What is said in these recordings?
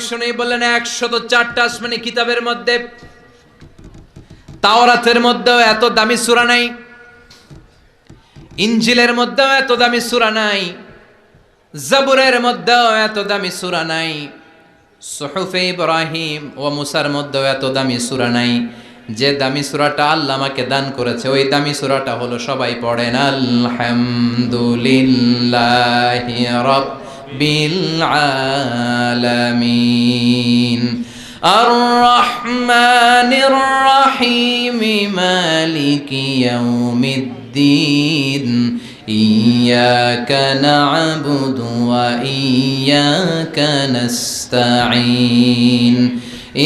শুনেই বললেন 104টা আসমানি কিতাবের মধ্যে তাওরাতের মধ্যেও এত দামি সূরা নাই, ইনজিলের মধ্যেও এত দামি সূরা নাই, জাবুরের মধ্যেও এত দামি সূরা নাই, সুহুফে ইব্রাহিম ও মুসার মধ্যেও এত দামি সূরা নাই। যে দামি সূরাটা আল্লাহ আমাকে দান করেছে ওই দামি সূরাটা হলো, সবাই পড়েন, আলহামদুলিল্লাহি রাব্বিল আলামিন আর রহমানির রহিম মালিকি ইয়াউমিদ্দিন ইয়্যাকা না'বুদু ওয়া ইয়্যাকা নাস্তাঈন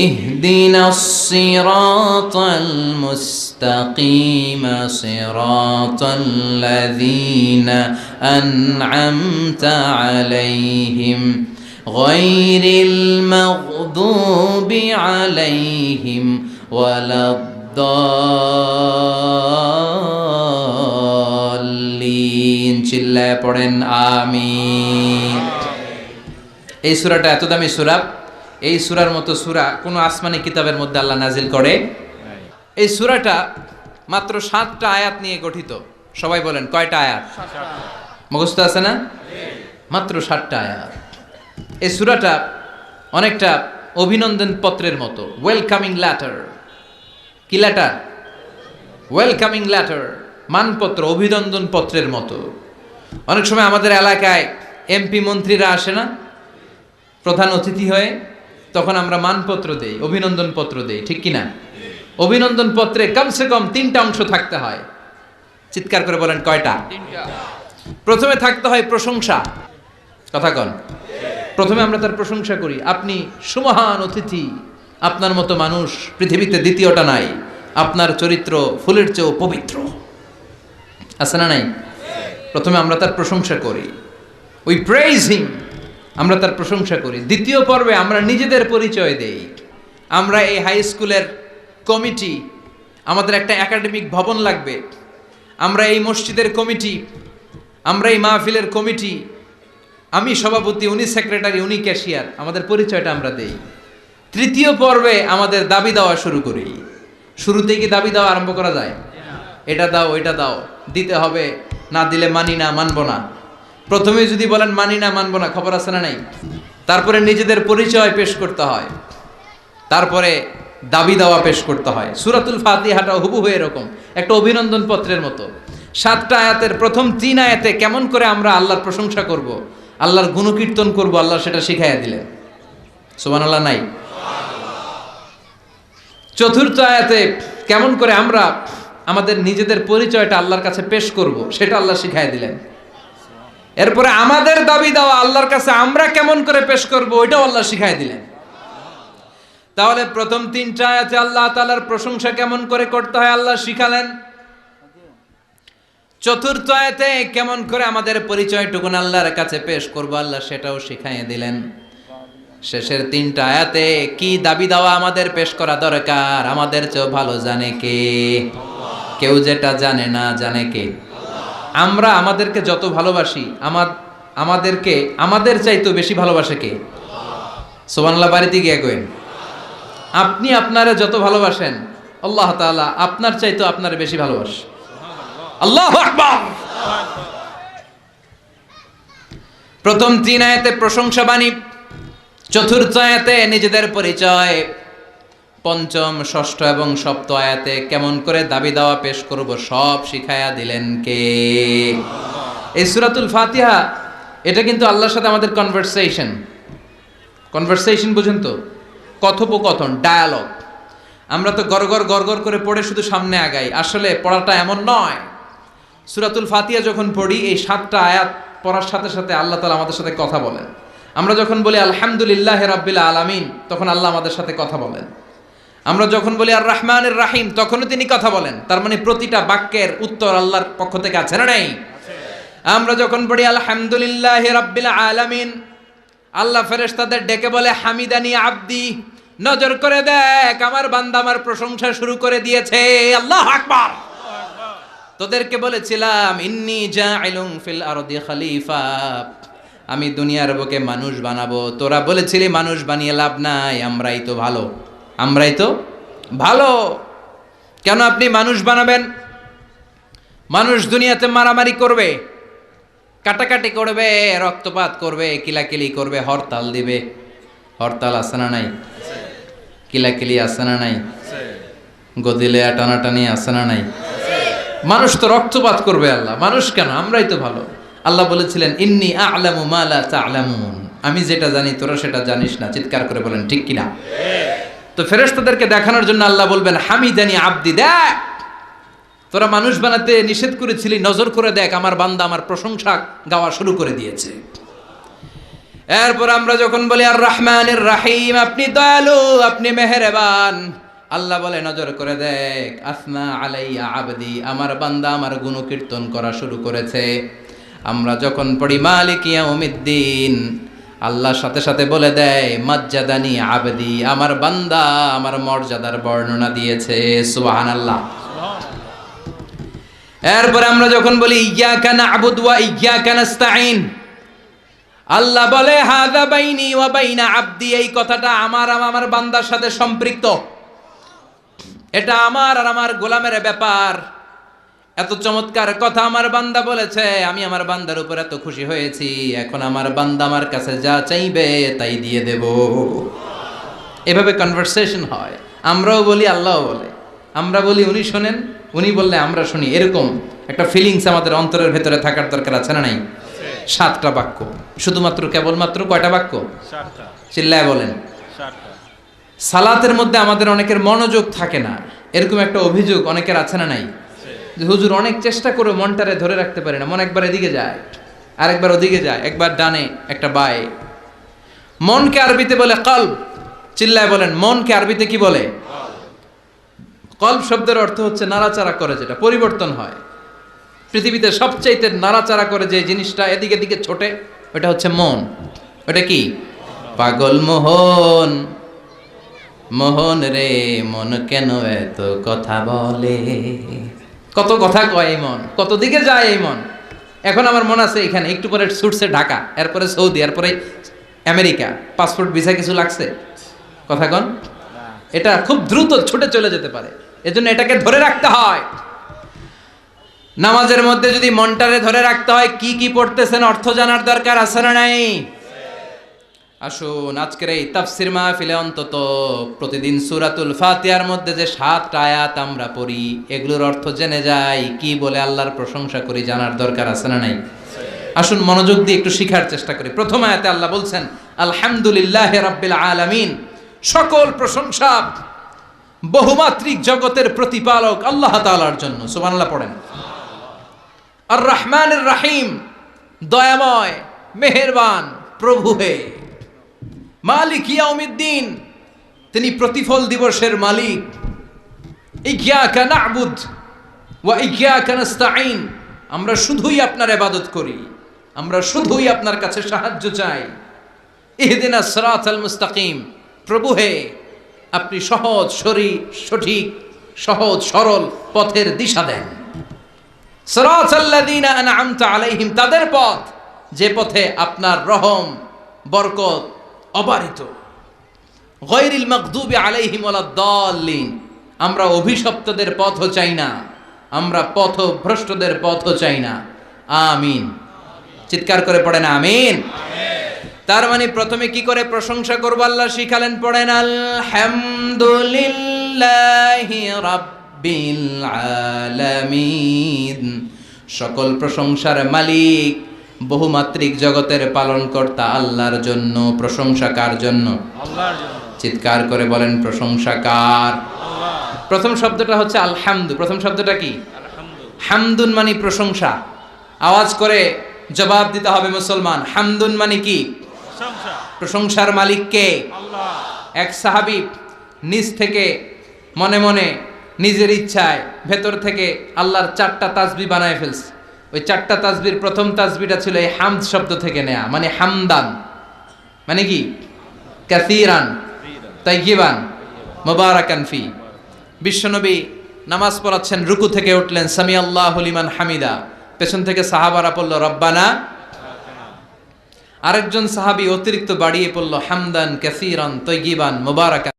ইহদিনাস সিরাতাল মুস্তাকিম সিরাতাল্লাযীনা আন'আমতা আলাইহিম গায়রিল মাগদুবি আলাইহিম ওয়ালাদ-দাল্লিন। চিল্লায়ে পড়েন আমিন। এই সূরাটা এত দামি সূরা, এই সূরার মতো সূরা কোনো আসমানি কিতাবের মধ্যে আল্লাহ নাজিল করে। এই সূরাটা মাত্র 7টা আয়াত নিয়ে গঠিত। সবাই বলেন কয়টা আয়াত? মুখস্থ আছে না? মাত্র 7টা আয়াত। এই সূরাটা অনেকটা অভিনন্দন পত্রের মতো, ওয়েলকামিং লেটার। কি লেটার? ওয়েলকামিং লেটার, মানপত্র, অভিনন্দন পত্রের মতো। অনেক সময় আমাদের এলাকায় এমপি মন্ত্রীরা আসে না প্রধান অতিথি হয়ে, তখন আমরা মানপত্র দেই, অভিনন্দন পত্র দেই, ঠিক কিনা? অভিনন্দন পত্রে কমসে কম 3টা অংশ থাকতে হয়। চিৎকার করে বলেন কয়টা? 3টা। প্রথমে থাকতে হয় প্রশংসা। কথা কন। প্রথমে আমরা তার প্রশংসা করি, আপনি সুমহান অতিথি, আপনার মতো মানুষ পৃথিবীতে দ্বিতীয়টা নাই, আপনার চরিত্র ফুলের চেয়েও পবিত্র। আছে না নাই? প্রথমে আমরা তার প্রশংসা করি, উই প্রেইজ হিম, আমরা তার প্রশংসা করি। দ্বিতীয় পর্বে আমরা নিজেদের পরিচয় দেই। আমরা এই হাই স্কুলের কমিটি, আমাদের একটা একাডেমিক ভবন লাগবে, আমরা এই মসজিদের কমিটি, আমরা এই মাহফিলের কমিটি, আমি সভাপতি, উনি সেক্রেটারি, উনি ক্যাশিয়ার, আমাদের পরিচয়টা আমরা দেই। তৃতীয় পর্বে আমাদের দাবি দেওয়া শুরু করি। শুরুতেই কি দাবি দেওয়া আরম্ভ করা যায়? এটা দাও, ওইটা দাও, দিতে হবে, না দিলে মানি না, মানবো না। প্রথমে যদি বলেন মানি না, মানবো না, খবর আছে না নাই? তারপরে নিজেদের পরিচয় পেশ করতে হয়, তারপরে দাবি দেওয়া পেশ করতে হয়। সূরাতুল ফাতিহাটা হুবহু এরকম একটা অভিনন্দন পত্রের মতো। 7টা আয়াতের প্রথম 3 আয়াতে কেমন করে আমরা আল্লাহর প্রশংসা করব, আল্লাহর গুণকীর্তন করব, আল্লাহ সেটা শিখাইয়া দিলেন। সুবহানাল্লাহ নাই? চতুর্থ আয়াতে কেমন করে আমরা আমাদের নিজেদের পরিচয়টা আল্লাহর কাছে পেশ করব সেটা আল্লাহ শিখাইয়া দিলেন। এরপরে আমাদের দাবি দেওয়া আল্লাহর কাছে আমরা কেমন করে পেশ করব ওইটাও আল্লাহ শিখাইয়া দিলেন। তাহলে প্রথম 3টা আয়াতে আল্লাহ তাআলার প্রশংসা কেমন করে করতে হয় আল্লাহ শিখালেন। চতুর্থ আয়াতে কেমন করে আমাদের পরিচয়টুকু আল্লাহর কাছে পেশ করব আল্লাহ সেটাও শিখাইয়ে দিলেন। শেষের 3টা আয়াতে কি দাবি দেওয়া আমাদের পেশ করা দরকার আমাদের চেয়ে ভালো জানে কে? কেউ যেটা জানে না, জানে কে? আমরা আমাদেরকে যত ভালোবাসি, আমাদেরকে আমাদের চাইতেও বেশি ভালোবাসে কে? সুবহানাল্লাহ। বাড়িতে গিয়ে কইন, আপনি আপনারা যত ভালোবাসেন আল্লাহ তাআলা আপনার চাইতেও আপনার বেশি ভালোবাসে। আল্লাহু আকবার। প্রথম 3 আয়াতে প্রশংসা বাণী, চতুর্থ আয়াতে নিজেদের পরিচয়, পঞ্চম, ষষ্ঠ এবং সপ্তম আয়াতে কেমন করে দাবি দাওয়া পেশ করব সব শিখায়া দিলেন কে? এই সূরাতুল ফাতিহা এটা কিন্তু আল্লাহর সাথে আমাদের কনভারসেশন বুঝেন তো, কথোপকথন, ডায়ালগ। আমরা তো গড়গড় করে পড়ে শুধু সামনে আগাই, আসলে পড়াটা এমন নয়। সূরাতুল ফাতিহা যখন পড়ি এই 7টা আয়াত পড়ার সাথে সাথে আল্লাহ তাআলা আমাদের সাথে কথা বলেন। আমরা যখন বলি আলহামদুলিল্লাহি রাব্বিল আলামিন তখন আল্লাহ আমাদের সাথে কথা বলেন। আমরা যখন বলি আর রহমানির রহিম তখনও তিনি কথা বলেন। তার মানে প্রতিটা বাক্যের উত্তর আল্লাহর পক্ষ থেকে আছে না নাই? আমরা যখন পড়ি আলহামদুলিল্লাহি রাব্বিল আলামিন, আল্লাহ ফেরেশতাদের ডেকে বলে হামিদানি আব্দি, নজর করে দেখ আমার বান্দা আমার প্রশংসা শুরু করে দিয়েছে। আল্লাহু আকবার। তোদেরকে বলেছিলাম ইন্নী জাইলুন ফিল আরদি খলিফা, আমি দুনিয়ার বুকে মানুষ বানাবো। তোরা বলেছিলি মানুষ বানিয়ে লাভ নাই, আমরাই তো ভালো, আমরাই তো ভালো। কেন আপনি মানুষ বানাবেন? মানুষ দুনিয়াতে মারামারি করবে, কাটাকাটি করবে, রক্তপাত করবে, কিলাকিলি করবে, হরতাল দিবে। হরতাল আছে না নাই? কিলাকিলি আছে না নাই? গদিলে টানাটানি আছে না নাই? মানুষ তো রক্তপাত করবে। আল্লাহ মানুষ কেন? আমরাই তো ভালো। আল্লাহ বলেছিলেন ইন্নী আ'লামু মা লা তা'লামুন, আমি যেটা জানি তোরা সেটা জানিস না। চিৎকার করে বলেন ঠিক কিনা? তো ফেরেশতাদেরকে দেখানোর জন্য আল্লাহ বলবেন হামিদানি আব্দি, দেখ তোরা মানুষ বানাতে নিষেধ করেছিলি, নজর করে দেখ আমার বান্দা আমার প্রশংসা গাওয়া শুরু করে দিয়েছে। এরপর আমরা যখন বলি আর রহমানির রাহিম, আপনি দয়ালু, আপনি মেহেরবান, আল্লাহ বলে নজর করে দেখ আসনা আলাইয়া আবদি, আমার বান্দা আমার গুণকীর্তন করা শুরু করেছে। আমরা যখন পড়ি মালিক ইয়াউমিদ্দিন, আল্লাহ সাথে সাথে বলে দেয় মাজ্জাদানি আবদি, আমার বান্দা আমার মর্যাদার বর্ণনা দিয়েছে। সুবহানাল্লাহ। এরপর আমরা যখন বলি ইয়্যাকা না'বুদু ওয়া ইয়্যাকা নাস্তাঈন, আল্লাহ বলে হাযা বাইনি ওয়া বাইনা আবদি, এই কথাটা আমার বান্দার সাথে সম্পৃক্ত, এটা আমার আর আমার গোলামের ব্যাপার। এত চমৎকার কথা আমার বান্দা বলেছে, আমি আমার বান্দার উপর এত খুশি হয়েছি, এখন আমার বান্দা আমার কাছে যা চাইবে তাই দিয়ে দেব। এভাবে কনভারসেশন হয়। আমরাও বলি, আল্লাহও বলে। আমরা বলি উনি শোনেন, উনি বললে আমরা শুনি। এরকম একটা ফিলিংস আমাদের অন্তরের ভেতরে থাকার দরকার আছে না নাই? 7টা বাক্য, শুধুমাত্র কেবলমাত্র কয়টা বাক্য? 7টা। চিল্লায় বলেন। 7টা। সালাতের মধ্যে আমাদের অনেকের মনোযোগ থাকে না, এরকম একটা অভিযোগ অনেকের আছে না নাই? যে হুজুর অনেক চেষ্টা করে মনটারে ধরে রাখতে পারে না, মন একবার এদিকে যায়, আরেকবার ওদিকে যায়, একবার ডানে একটা বায়ে। মনকে আরবিতে বলে কলব। চিল্লায় বলেন মনকে আরবিতে কি বলে? কলব শব্দের অর্থ হচ্ছে নাড়াচাড়া করে, যেটা পরিবর্তন হয়। পৃথিবীতে সবচাইতে নাড়াচাড়া করে যে জিনিসটা এদিকে দিকে ছোটে, ওটা হচ্ছে মন। ওটা কি? পাগল মোহন, মোহন রে মন কেন এত কথা বলে। কত কথা কয় এই মন, কত দিকে যায় এই মন। এখন আমার মন আছে এখানে, একটু পরে ছুটছে ঢাকা, এরপরে সৌদি, এরপরে আমেরিকা। পাসপোর্ট ভিসা কিছু লাগছে? কথা কন। এটা খুব দ্রুত ছুটে চলে যেতে পারে, এজন্য এটাকে ধরে রাখতে হয়। নামাজের মধ্যে যদি মনটারে ধরে রাখতে হয়, কি কি পড়তেছেন অর্থ জানার দরকার আছে না নাই? আসুন আজকের এই তাফসির মাহফিলে অন্তত প্রতিদিন সূরাতুল ফাতিহার মধ্যে যে 7টা আয়াত আমরা পড়ি, এগুলোর অর্থ জেনে যাই, কি বলে আল্লাহর প্রশংসা করি, জানার দরকার আছে না নাই? আসুন মনোযোগ দিয়ে একটু শিখার চেষ্টা করি। প্রথম আয়াতে আল্লাহ বলছেন আলহামদুলিল্লাহি রাব্বিল আলামিন, সকল প্রশংসা বহুমাত্রিক জগতের প্রতিপালক আল্লাহ তাআলার জন্য। সুবহানাল্লাহ পড়েন। আর রহমানির রাহিম, দয়াময় মেহেরবান প্রভু হে। মালিক ইয়াউমিদ্দিন, তিনি প্রতিফল দিবসের মালিক। ইয়্যাকা না'বুদ ওয়া ইয়্যাকা নাস্তাঈন, আমরা শুধুই আপনার ইবাদত করি, আমরা শুধুই আপনার কাছে সাহায্য চাই। ইহদিনাস সিরাতাল মুস্তাকিম, প্রভু হে আপনি সহজ সঠিক সহজ সরল পথের দিশা দেন। সিরাতাল্লাযীনা আন'আমতা আলাইহিম, তাদের পথ যে পথে আপনার রহম বরকত অবারিত। গায়রিল মাগদুবি আলাইহিম ওয়ালাদ-দাল্লিন, আমরা অভিশপ্তদের পথও চাই না, আমরা পথভ্রষ্টদের পথও চাই না। আমিন। চিৎকার করে পড়েন আমিন। তার মানে প্রথমে কি করে প্রশংসা করব আল্লাহ শিখালেন, পড়েন আলহামদুলিল্লাহি রাব্বিল আলামিন, সকল প্রশংসার মালিক বহুমাত্রিক জগতের পালনকর্তা আল্লাহর জন্য। প্রশংসা কার জন্য? আল্লাহর জন্য। চিৎকার করে বলেন প্রশংসা কার? আল্লাহ। প্রথম শব্দটা হচ্ছে আলহামদু। প্রথম শব্দটা কি? হামদুন মানে প্রশংসা। আওয়াজ করে জবাব দিতে হবে মুসলমান, হামদুন মানে কি? প্রশংসা। প্রশংসার মালিক কে? আল্লাহ। এক সাহাবী নিজ থেকে মনে মনে নিজের ইচ্ছায় ভেতর থেকে আল্লাহর 4টা তাসবিহ বানায় ফেলছে। ওই 4টা তাসবির প্রথম তাসবিহটা ছিল এই হামদ শব্দ থেকে নেয়া, মানে হামদান মানে কি? কাসীরান তাইয়িবান মুবারাকান ফি। বিশ্বনবী নামাজ পড়াচ্ছেন, রুকু থেকে উঠলেন, সামি আল্লাহু লিমান হামিদা, পেছন থেকে সাহাবারা পড়ল রব্বানা। আরেকজন সাহাবী অতিরিক্ত বাড়িয়ে পড়ল, হামদান কাসীরান তাইয়িবান মুবারাকান